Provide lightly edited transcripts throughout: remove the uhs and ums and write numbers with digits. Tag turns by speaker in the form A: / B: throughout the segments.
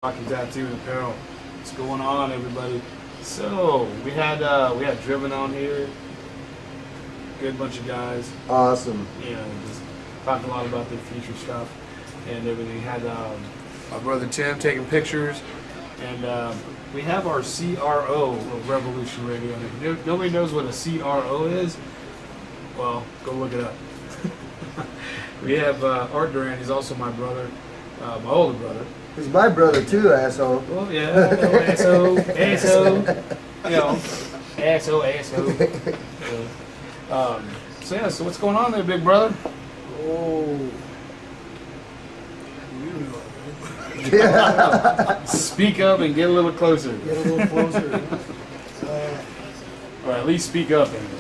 A: Rocky Tattoo and Apparel. What's going on, everybody? So we had Driven on here. Good bunch of guys.
B: Awesome.
A: Yeah, just talking a lot about their future stuff and everything. Had my brother Tim taking pictures, and we have our CRO of Revolution Radio. And if nobody knows what a CRO is, well, go look it up. We have Art Duran. He's also my brother, my older brother.
B: He's my brother too, asshole.
A: Well, yeah, asshole, you know, asshole. So yeah, so what's going on there, big brother?
C: Oh, you know.
B: Yeah.
A: Speak up and get a little closer.
C: Get a little closer.
A: Or at least speak up. Anyway.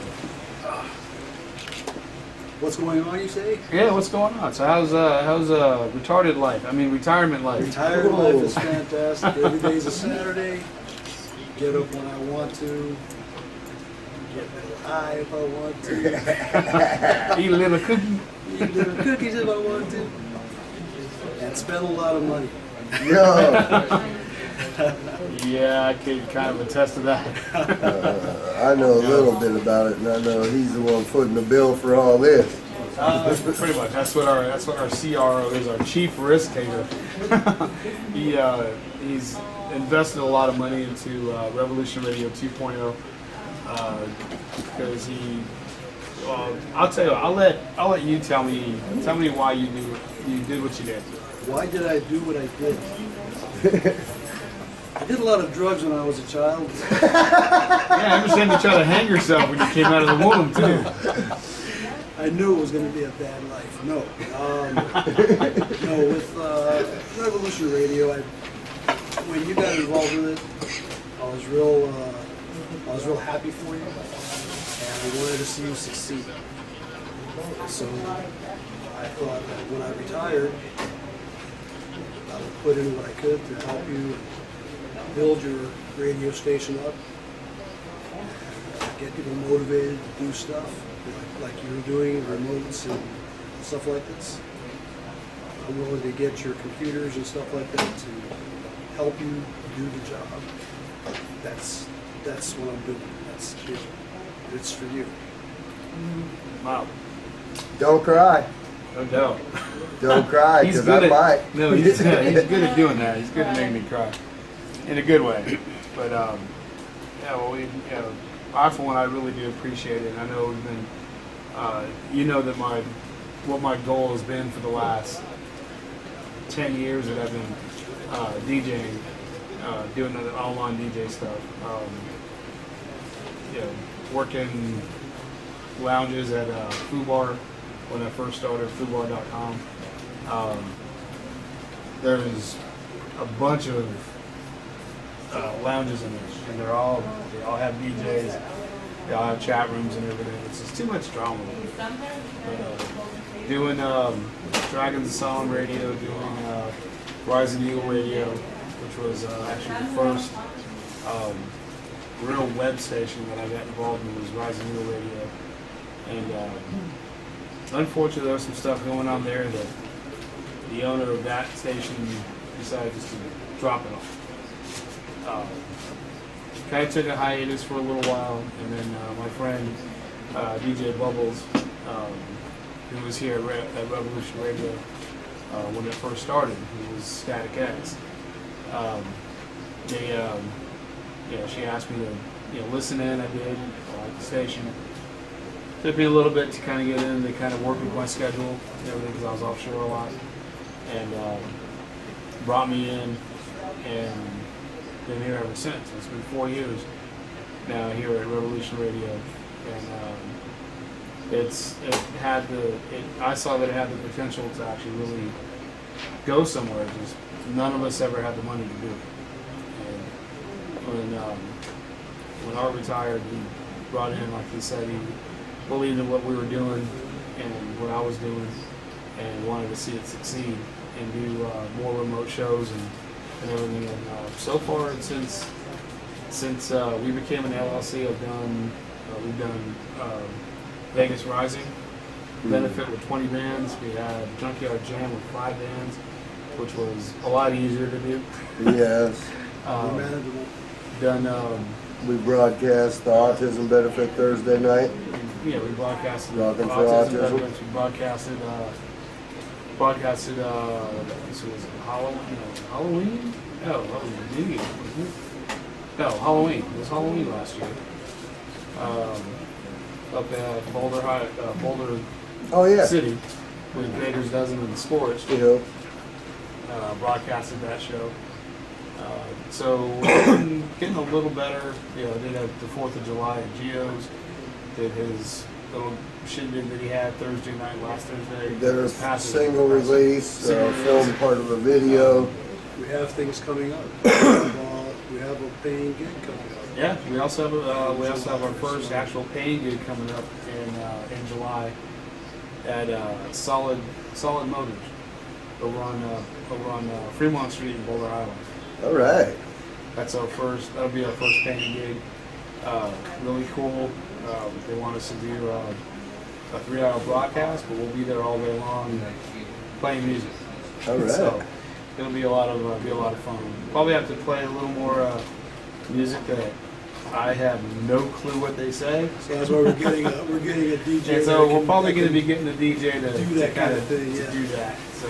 C: What's going on, you say?
A: Yeah, what's going on? So how's retarded life? I mean, retirement life.
C: Retired life is fantastic. Every day's a Saturday. Get up when I want to. Get a little high if I want to.
A: Eat a little cookie.
C: Eat little cookies if I want to. And spend a lot of money.
B: Yo.
A: Yeah, I can kind of attest to that.
B: I know a little bit about it, and I know he's the one footing the bill for all this.
A: Pretty much. That's what our CRO is, our chief risk taker. He's invested a lot of money into Revolution Radio 2.0 because he. Well, I'll tell you. I'll let you tell me why you did what you did.
C: Why did I do what I did? I did a lot of drugs when I was a child.
A: Yeah, I understand you tried to hang yourself when you came out of the womb too.
C: I knew it was going to be a bad life. No, no. With Revolution Radio, when you got involved with it, I was real happy for you, and I wanted to see you succeed. So I thought that when I retired, I would put in what I could to help you build your radio station up, and get people motivated to do stuff like you're doing, remotes and stuff like this. I'm willing to get your computers and stuff like that to help you do the job. That's what I'm doing. It's for you.
A: Wow.
B: Don't cry.
A: No doubt.
B: Don't cry, because I might.
A: No, he's good at doing that. He's good at making me cry. In a good way. But, yeah, well, I, for one, I really do appreciate it. I know we've been, you know that what my goal has been for the last 10 years that I've been DJing, doing the online DJ stuff. Working lounges at Foo Bar when I first started, foobar.com. There's a bunch of lounges in there, and they all have DJs, they all have chat rooms and everything. It's just too much drama. Doing Dragons of Solid Radio, doing Rising Eagle Radio, which was actually the first real web station that I got involved in, was Rising Eagle Radio. And unfortunately, there was some stuff going on there that the owner of that station decided just to drop it off. Kind of took a hiatus for a little while, and then my friend DJ Bubbles, who was here at Revolution Radio when it first started, who was Static X. She asked me to listen in. I did. I liked the station. Took me a little bit to kind of get in. They kind of worked with my schedule and everything because I was offshore a lot, and brought me in, and been here ever since. It's been 4 years now here at Revolution Radio, and I saw that it had the potential to actually really go somewhere. Just none of us ever had the money to do it. And when Art retired, he brought in, like he said, he believed in what we were doing and what I was doing, and wanted to see it succeed and do more remote shows and everything. And so far, since we became an LLC, we've done Vegas Rising, Benefit with 20 bands. We had Junkyard Jam with 5 bands. which was a lot easier to do.
B: Yes.
C: Manageable.
A: Done.
B: We broadcast the Autism Benefit Thursday night.
A: Yeah, we broadcasted
B: Rockin' for
A: autism
B: Autism.
A: benefits. We broadcasted. So was it Halloween? No, Halloween? No, that was the New Year, wasn't it? No, Halloween. It was Halloween last year. Up at Boulder High, Boulder
B: Oh, yeah.
A: City, with Gators Dozen and the Sports.
B: You know,
A: Broadcasted that show. So we're getting a little better. You know, did have the 4th of July at Geo's. Did his little shindig that he had Thursday night, last Thursday.
B: their
A: This past
B: single
A: Thursday.
B: release,
A: Single
B: film
A: release.
B: part of a video.
C: We have things coming up. We have a paying gig coming up.
A: Yeah, we also have our first actual paying gig coming up in July at Solid Motors over on Fremont Street in Boulder Island.
B: All right.
A: That'll be our first paying gig. Really cool. They want us to do a 3-hour broadcast, but we'll be there all day long playing music.
B: All right.
A: So it'll be a lot of fun. Probably have to play a little more music that I have no clue what they say.
C: So that's why we're getting a DJ.
A: And so
C: that
A: we're
C: can-
A: probably
C: that
A: going to be
C: can
A: getting the DJ to
C: do that kind of thing,
A: to
C: yeah.
A: do that. So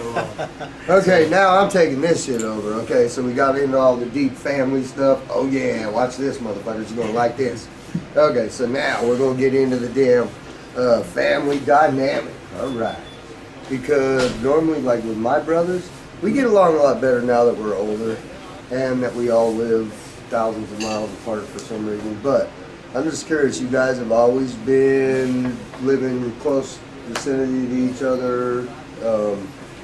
B: Okay, now I'm taking this shit over. Okay, so we got into all the deep family stuff. Oh yeah, watch this, motherfuckers. You're gonna like this. Okay, so now we're gonna get into the damn family dynamic. All right, because normally, like with my brothers, we get along a lot better now that we're older, and that we all live thousands of miles apart for some reason. But I'm just curious. You guys have always been living close vicinity to each other.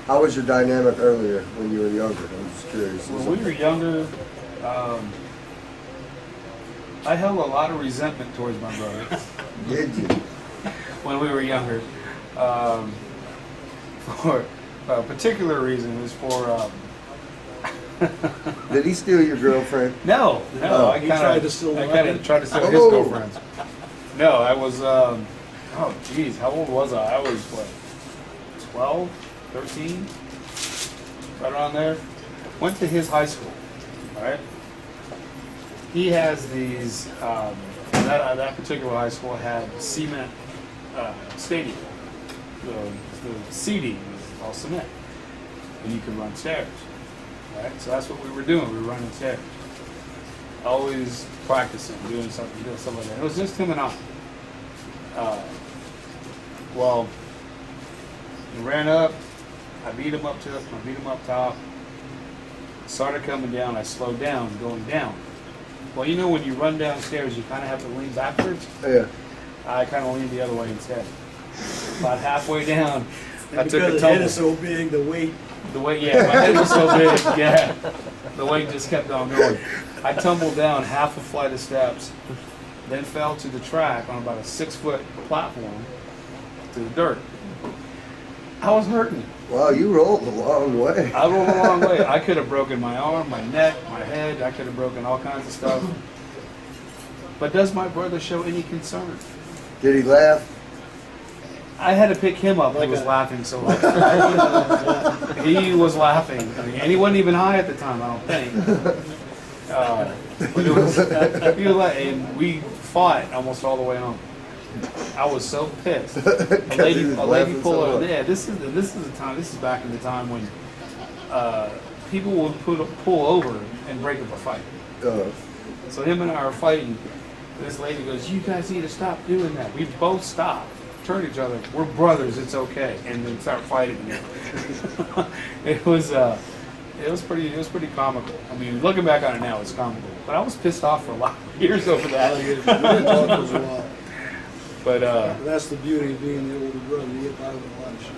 B: How was your dynamic earlier when you were younger? I'm just curious.
A: when we were younger, I held a lot of resentment towards my brother.
B: Did you?
A: When we were younger, for a particular reason, it was for
B: Did he steal your girlfriend?
A: no.
B: Oh.
A: I
C: He
A: kind
C: tried to steal
A: of tried to steal his
B: Oh.
A: girlfriends. No, I was oh geez, how old was I? I was what, 12, 13, right around there. Went to his high school, right? He has these. That particular high school had cement stadium. The seating was all cement, and you could run stairs. Right, so that's what we were doing. We were running stairs, always practicing, doing something like that. It was just him and I. Well, he ran up. I beat him up top. Started coming down. I slowed down, going down. Well, you know when you run downstairs, you kind of have to lean backwards.
B: Yeah.
A: I kind of leaned the other way instead. About halfway down, I
C: And
A: took
C: because
A: a
C: the head
A: tumble.
C: is so big, the weight.
A: The weight, yeah, my head was so big, yeah. The weight just kept on going. I tumbled down half a flight of steps, then fell to the track on about a 6-foot platform to the dirt. I was hurting.
B: Wow, you rolled a long way.
A: I rolled a long way. I could have broken my arm, my neck, my head. I could have broken all kinds of stuff. But does my brother show any concern?
B: Did he laugh?
A: I had to pick him up. He
C: Like
A: was
C: a-
A: laughing so loud. He was laughing. I mean, and he wasn't even high at the time, I don't think. But it was, he was like, and we fought almost all the way home. I was so pissed.
B: Because he was
A: A lady
B: laughing
A: pulled
B: so
A: over.
B: hard.
A: Yeah, this is the time. This is back in the time when people would pull over and break up a fight. So him and I are fighting. This lady goes, "You guys need to stop doing that." We both stopped, turned to each other. We're brothers. It's okay, and then start fighting again. It was pretty comical. I mean, looking back on it now, it's comical. But I was pissed off for a lot of years over that. But
C: That's the beauty of being the older brother. You get by with a lot of shit.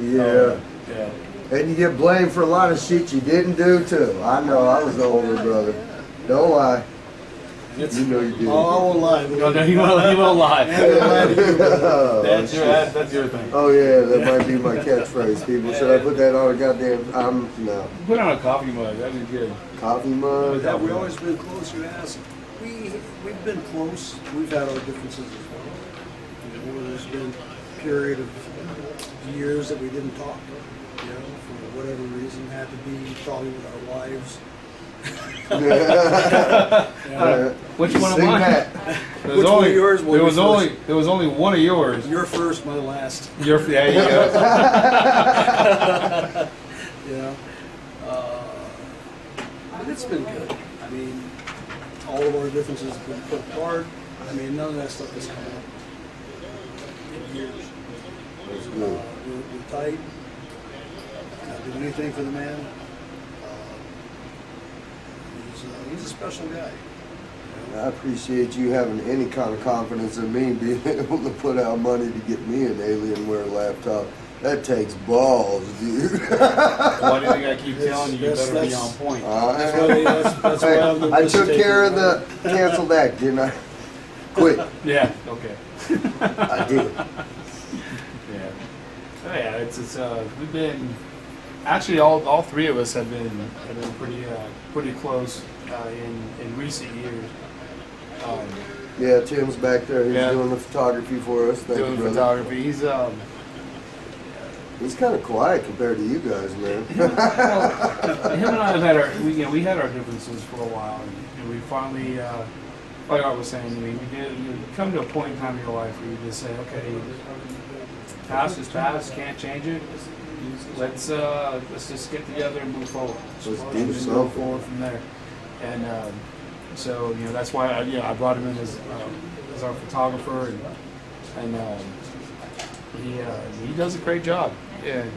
B: Yeah.
A: yeah.
B: And you get blamed for a lot of shit you didn't do too. I know, I was the older brother. Don't lie. You know you did.
C: Oh, I won't lie.
A: No, you won't lie.
C: I won't lie to you, brother.
B: Oh,
A: That's
B: shit.
A: your thing.
B: Oh yeah, that might be my catchphrase, people. Should I put that on a goddamn, no.
A: Put on a coffee mug. That'd be good.
B: Coffee mug?
C: Have we always been close? You ask. We've been close. We've had our differences as well. You know, there's been a period of years that we didn't talk. You know, for whatever reason, had to be probably with our wives.
A: Which one of
B: Sing
A: mine?
B: that.
A: There
C: Which one of yours will
A: there
C: be
A: was only one of yours.
C: You're first, my last.
A: There you go.
C: You know, but it's been good. I mean, all of our differences have been put apart. I mean, none of that stuff has come up in years.
B: That's good.
C: We're tight. Not do anything for the man. He's a special guy.
B: I appreciate you having any kind of confidence in me being able to put out money to get me an Alienware laptop. That takes balls, dude.
A: Why do you think I keep telling you? You better be on point.
C: That's why I'm the
B: I
C: risk
B: took
C: taker.
B: care of the canceled act, didn't I? Quick.
A: Yeah. Okay.
B: I did.
A: Yeah. Oh, yeah. It's we've been actually all three of us have been pretty close in recent years.
B: Yeah, Tim's back there. He's
A: Yeah.
B: doing the photography for us. Thank
A: Doing
B: you, brother.
A: photography.
B: He's kind of quiet compared to you guys, man.
A: Him and I have had we had our differences for a while, and we finally, like I was saying, you come to a point in time in your life where you just say, okay, past is past, can't change it. Let's just get together and move forward.
B: Let's do
A: And
B: something.
A: move forward from there. And so that's why I brought him in as our photographer, and he does a great job. And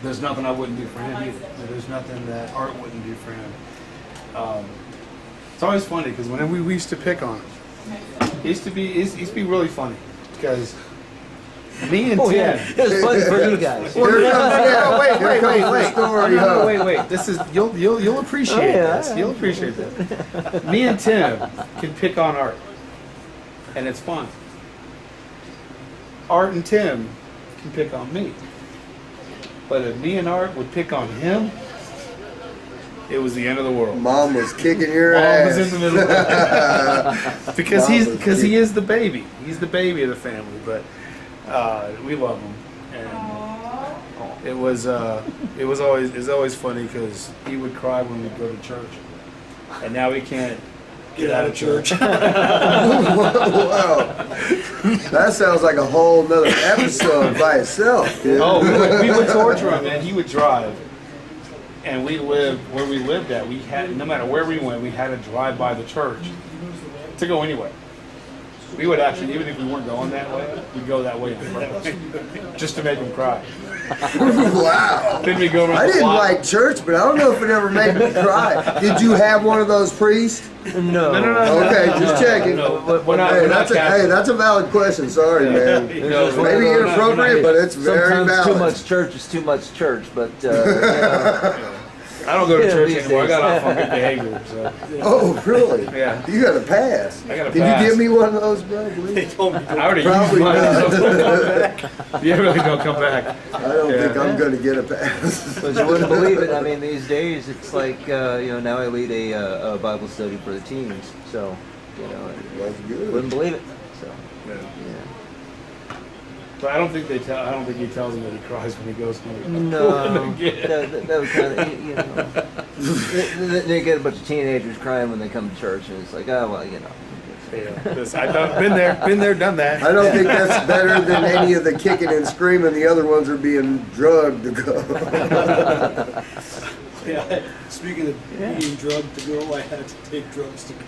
A: there's nothing I wouldn't do for him either. There's nothing that Art wouldn't do for him. It's always funny because whenever we used to pick on him, it used to be really funny because me and Tim.
D: It was funny for you guys.
B: Here comes, yeah,
A: wait.
B: the story.
A: No, wait. This is you'll appreciate this.
D: yeah.
A: You'll appreciate this. Me and Tim can pick on Art, and it's fun. Art and Tim can pick on me, but if me and Art would pick on him, it was the end of the world.
B: Mom was kicking your
A: Mom
B: ass.
A: was in the middle because
B: Mom was
A: he
B: kicking.
A: is the baby. He's the baby of the family, but we love him, and it was always funny because he would cry when we go to church, and now he can't
C: Get out of church.
B: Wow. That sounds like a whole nother episode by itself, dude.
A: Oh, we would torture him, man. He would drive, and we lived where we lived at. We had no matter where we went, we had to drive by the church to go anywhere. We would actually, even if we weren't going that way, we'd go that way on purpose, just to make him cry.
B: Wow.
A: Then we go around
B: I
A: the
B: didn't
A: block.
B: like church, but I don't know if it ever made me cry. Did you have one of those priests?
D: No.
B: Okay, just checking.
A: No,
D: But
A: we're not.
B: Hey,
A: We're not
B: that's a
A: Catholic.
B: valid question. Sorry, man.
A: No,
B: Maybe
A: we're not-
B: inappropriate, but it's very
D: Sometimes
B: valid.
D: too much church is too much church, but you know,
A: I don't go to
D: Yeah,
A: church
D: these
A: anymore. I
D: days.
A: got off on good behavior. So.
B: Oh, really?
A: Yeah.
B: You got a pass.
A: I got a
B: Can
A: pass.
B: you give me one of those, bro, please?
A: I already
B: Probably
A: used mine.
B: not.
A: Yeah, really don't come back.
B: I don't
A: Yeah.
B: think I'm going to get a pass.
D: but you wouldn't believe it. I mean, these days it's like now I lead a Bible study for the teens, so
B: That's good.
D: wouldn't believe it. So
A: Yeah.
D: yeah.
A: But I don't think he tells him that he cries when he goes home.
D: No,
A: Again.
D: that was kind of they get a bunch of teenagers crying when they come to church, and it's like, oh well,
A: Yeah. I've been there, done that.
B: I don't think that's better than any of the kicking and screaming. The other ones are being drugged to go.
C: Yeah. Speaking of being drugged to go, I had to take drugs to go.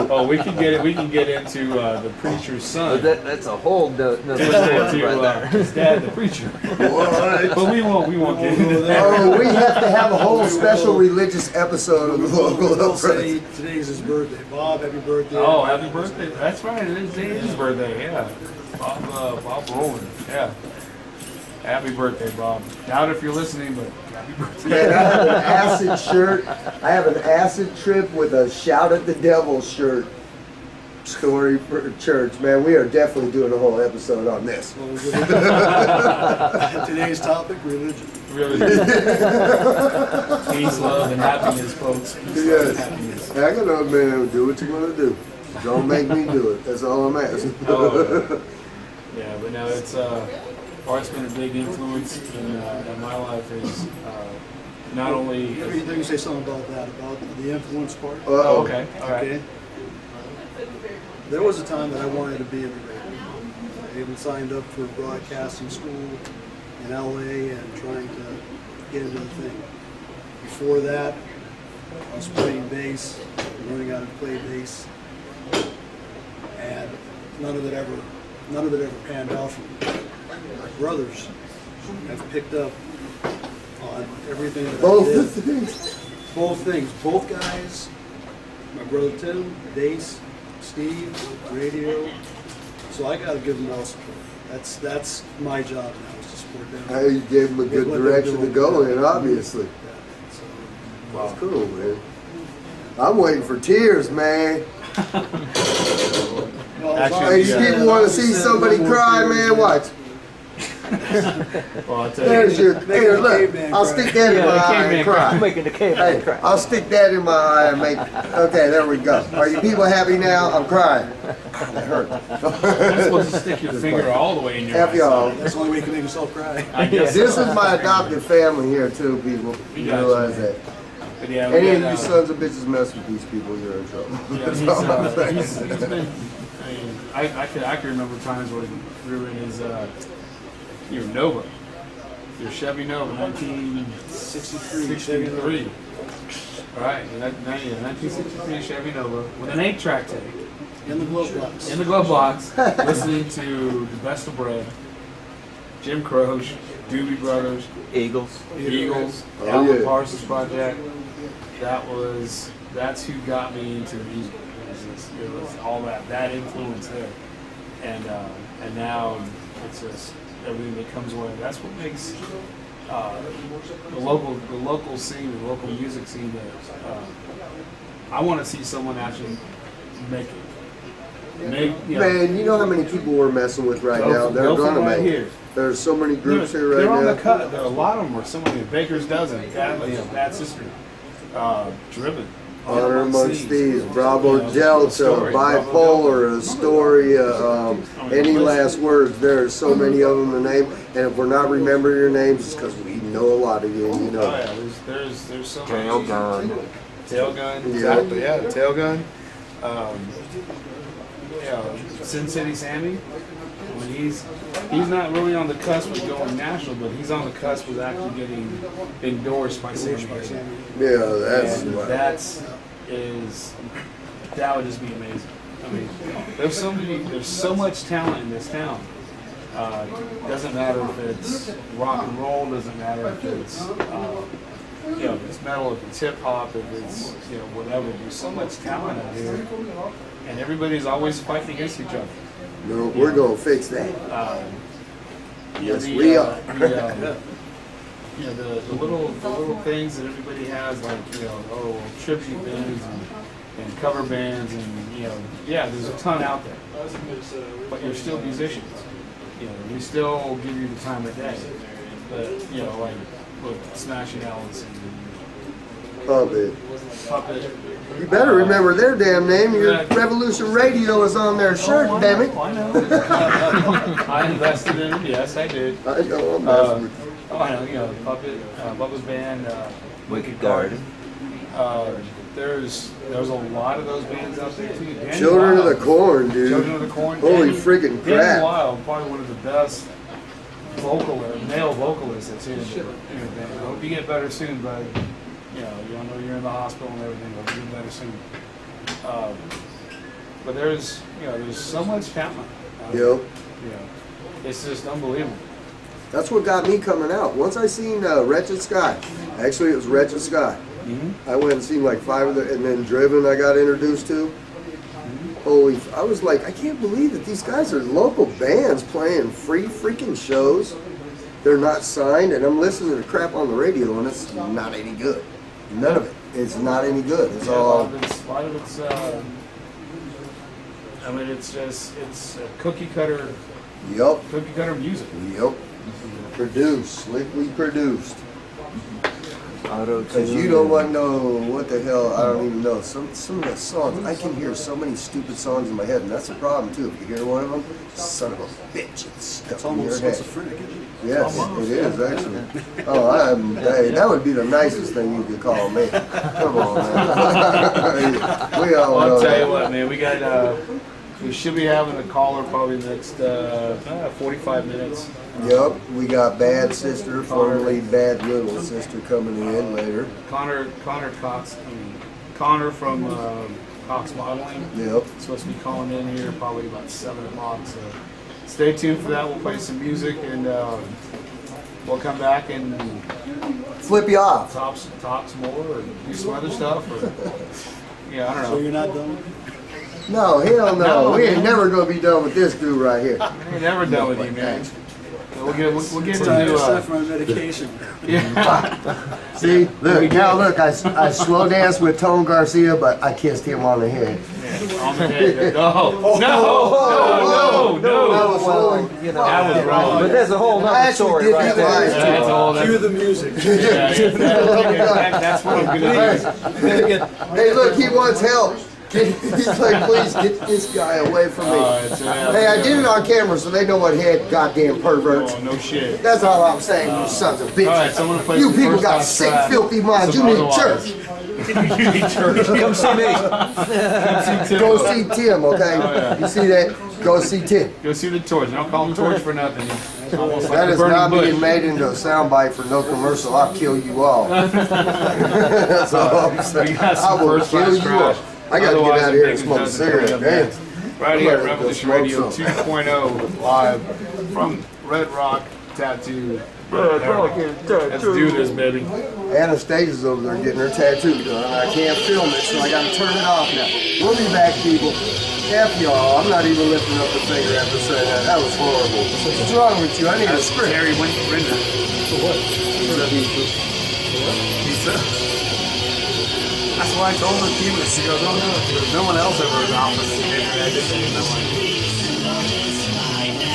A: Oh, we can get into the preacher's son.
D: But that's a whole no,
A: Into his dad, the preacher.
B: What?
A: But we won't get into that.
B: Oh, we have to have a whole special religious episode of the local
C: We'll say
B: uprising.
C: today's his birthday. Bob, happy birthday.
A: Oh, happy birthday! That's right. It is his birthday. Yeah, Bob Rowland. Yeah. Happy birthday, Bob. Doubt if you're listening, but happy birthday.
B: Man, I have an acid shirt. I have an acid trip with a shout at the devil shirt story for church. Man, we are definitely doing a whole episode on this.
C: Today's topic, religion.
A: Really. Peace, love, and happiness, folks. Peace, love, and
B: Yes.
A: happiness.
B: Heck of it, man. Do what you're gonna do. Don't make me do it. That's all I'm asking.
A: Oh, yeah, but no, it's art's been a big influence in my life. Is not only.
C: Let me say something about that, about the influence part.
A: Oh, okay. All right.
C: Okay. There was a time that I wanted to be in the radio. I even signed up for broadcasting school in LA and trying to get into the thing. Before that, I was playing bass, learning how to play bass, and none of it ever panned out for me. My brothers have picked up on everything that
B: Both
C: I
B: the
C: did.
B: things.
C: Both things. Both guys. My brother Tim, bass. Steve, radio. So I gotta give them all support. That's my job now, is to support them.
B: Hey, you gave them a good
C: What they're
B: direction to
C: doing.
B: go in, obviously.
C: Yeah, so,
B: That's cool, man. I'm waiting for tears, man.
C: well,
A: Actually,
B: Hey, you
A: yeah.
B: people want to see somebody cry, man? Watch.
A: Well, I'll tell
B: There's
A: you.
B: your. Here, look. I'll stick that in my eye and
D: I'm
B: cry.
D: making the caveman
B: Hey,
D: cry.
B: I'll stick that in my eye and make. Okay, there we go. Are you people happy now? I'm crying. That hurt.
A: You're supposed to stick your finger all the way in your
B: F
A: eye
B: y'all.
C: that's the only way you can make yourself cry.
A: I guess.
B: This is my adopted family here too, people. You
A: got you,
B: realize
A: man.
B: that.
A: But yeah, we
B: Any of
A: got,
B: you sons of bitches mess with these people, you're in trouble.
A: yeah,
B: That's all I'm saying.
A: he's been. I mean, I can remember times where we were in his your Nova, your Chevy Nova, 1963. Right, 1963 Chevy Nova with an 8-track tape
C: In the glove box.
A: in the glove box, listening to the Best of Bread, Jim Croce, Doobie Brothers,
D: Eagles.
A: Eagles,
B: Oh,
A: Alan
B: yeah.
A: Parsons Project. That's who got me into music. It was all that influence there, and now it's just everything that comes away. That's what makes the local scene, the local music scene. That I want to see someone actually make it.
B: Man, you know how many people we're messing with right now? They're
A: go from
B: gonna
A: right
B: make
A: here.
B: it. There's so many groups here
A: They're on
B: right
A: the
B: now.
A: cut. There are a lot of them. Or some of them. Baker's Dozen, Bad Sister, Driven.
B: Honor Amongst
A: Thieves.
B: Thieves, Bravo Delta,
A: Story,
B: Bipolar, Astoria, any last words. There are so many of them to name. And if we're not remembering your names, it's because we know a lot of you and you know.
A: Oh yeah, there's so many.
D: Tailgun.
A: Tailgun,
B: Yeah.
A: exactly. Yeah, the Tailgun. Sin City Sammy. When he's not really on the cusp of going national, but he's on the cusp of actually getting endorsed by Sammy.
B: Yeah, that's
A: And
B: what.
A: that would just be amazing. I mean, there's so much talent in this town. Doesn't matter if it's rock and roll, doesn't matter if it's if it's metal, if it's hip hop, if it's whatever. There's so much talent out here, and everybody's always fighting against each other.
B: No, we're gonna fix that. Yes, we are.
A: The little things that everybody has, like tribute bands and cover bands, and there's a ton out there. But you're still musicians. We still give you the time of day. But like with Smashing Allison, Puppet.
B: You better remember their damn name. Your Revolution Radio is on their shirt, damn it.
A: I know. I invested in them. Yes, I did.
B: I know, I'm messing with you.
A: I know. Puppet, Bubba's band,
D: Wicked Garden.
A: There's a lot of those bands out there too. Danny
B: Children of
A: Wild.
B: the Corn, dude.
A: Children of the Corn.
B: Holy
A: Danny-
B: freaking
A: Danny
B: crap.
A: Wild, probably one of the best male vocalists that's in the band. I hope you get better soon, bud. I know you're in the hospital and everything, but you'll get better soon. But there's so much talent.
B: Yep.
A: It's just unbelievable.
B: That's what got me coming out. Once I seen Wretched Sky. Actually, it was Wretched Sky.
A: Mm-hmm.
B: I went and seen like 5 of the, and then Driven I got introduced to. Holy, I was like, I can't believe that these guys are local bands playing free freaking shows. They're not signed, and I'm listening to crap on the radio, and it's not any good. None of it. It's not any good. It's
A: A
B: all.
A: lot of it's it's a cookie cutter
B: Yup.
A: music.
B: Yep. Produced, slickly produced.
D: Auto
B: Because you don't want to know what the hell, I don't even know. Some of the songs, I can hear so many stupid songs in my head, and that's the problem too. If you hear one of them, son of a bitch, it's stuck
C: It's
B: in your
C: almost
B: head.
C: schizophrenic, isn't it?
B: Yes, it is actually. Oh, hey, that would be the nicest thing you could call me. Come on, man. We all
A: Well,
B: know
A: I'll tell you
B: that.
A: what, man. We got. We should be having a caller probably the next 45 minutes.
B: Yep, we got Bad Sister, formerly Bad Little Sister, coming in later.
A: Connor Cox. Connor from Cox Modeling.
B: Yep.
A: Supposed to be calling in here probably about 7 o'clock. So stay tuned for that. We'll play some music and we'll come back and
B: Flip you off.
A: talk some more or do some other stuff. Or, yeah, I don't
C: So
A: know.
C: you're not done?
B: No, hell no.
A: No,
B: We ain't
A: man.
B: never gonna be done with this dude right here.
A: We're never done with you, man. We'll get
C: It's
A: into
C: time to start for my medication.
A: yeah.
B: See, look, now look, I slow danced with Tone Garcia, but I kissed him on the head.
A: On the head. No, no.
B: That was wrong.
D: You know,
A: That was wrong.
D: But there's a whole
B: I
D: nother
B: actually
D: story
B: did
D: right
B: that
D: there.
B: live.
A: That's all.
C: Cue the music.
A: That's what I'm gonna do.
B: Hey, look, he wants help. He's like, please get this guy away from me. Hey, I did it on camera so they know what head goddamn perverts.
A: Oh, no shit.
B: That's all I'm saying, you sons of bitches.
A: All right, so I'm gonna play
B: You
A: some
B: people
A: first
B: got
A: class
B: sick,
A: track.
B: filthy minds. You
A: Some
B: need
A: otherwise.
B: church.
A: You need church.
D: Come see me.
B: Go see Tim, okay?
A: yeah.
B: You see that? Go see Tim.
A: Go see the torch. Don't call him torch for nothing. It's almost like
B: That
A: a
B: is
A: burning
B: not
A: bush.
B: being made into a soundbite for no commercial. I'll kill you all. That's all I'm saying.
A: We got
B: I
A: some
B: will
A: first
B: kill
A: class
B: you
A: trash.
B: all. I gotta
A: Otherwise,
B: get out of here and
A: Bacon
B: smoke a
A: doesn't
B: cigarette.
A: come up
B: Damn.
A: next. Right here,
B: I'm gonna go
A: Revolution
B: smoke
A: Radio
B: some.
A: 2.0 live from Red Rock Tattoo. Let's do this, baby.
B: Anastasia's over there getting her tattoo done. I can't film it, so I gotta turn it off now. We'll be back, people. F y'all. I'm not even lifting up the finger after saying that. That was horrible. What's wrong with you? I need a
A: That's
B: script.
A: Terry Render.
B: For what?
A: Pizza. That's why I told her Cuba. She goes, oh no, because no one else ever was offered this. I just didn't know.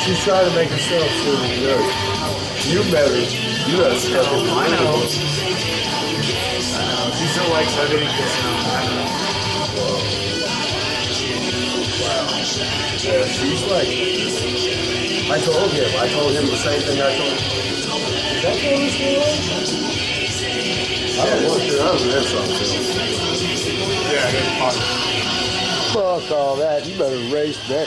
B: She's trying to make herself feel good. You better step in.
A: I know. She still likes everything kissing on. I know.
B: Yeah, she's like, I told him the same thing I told him. Is that what was going on? I don't want to, I was there something.
A: Yeah, I got a
B: Fuck all that, you better race that.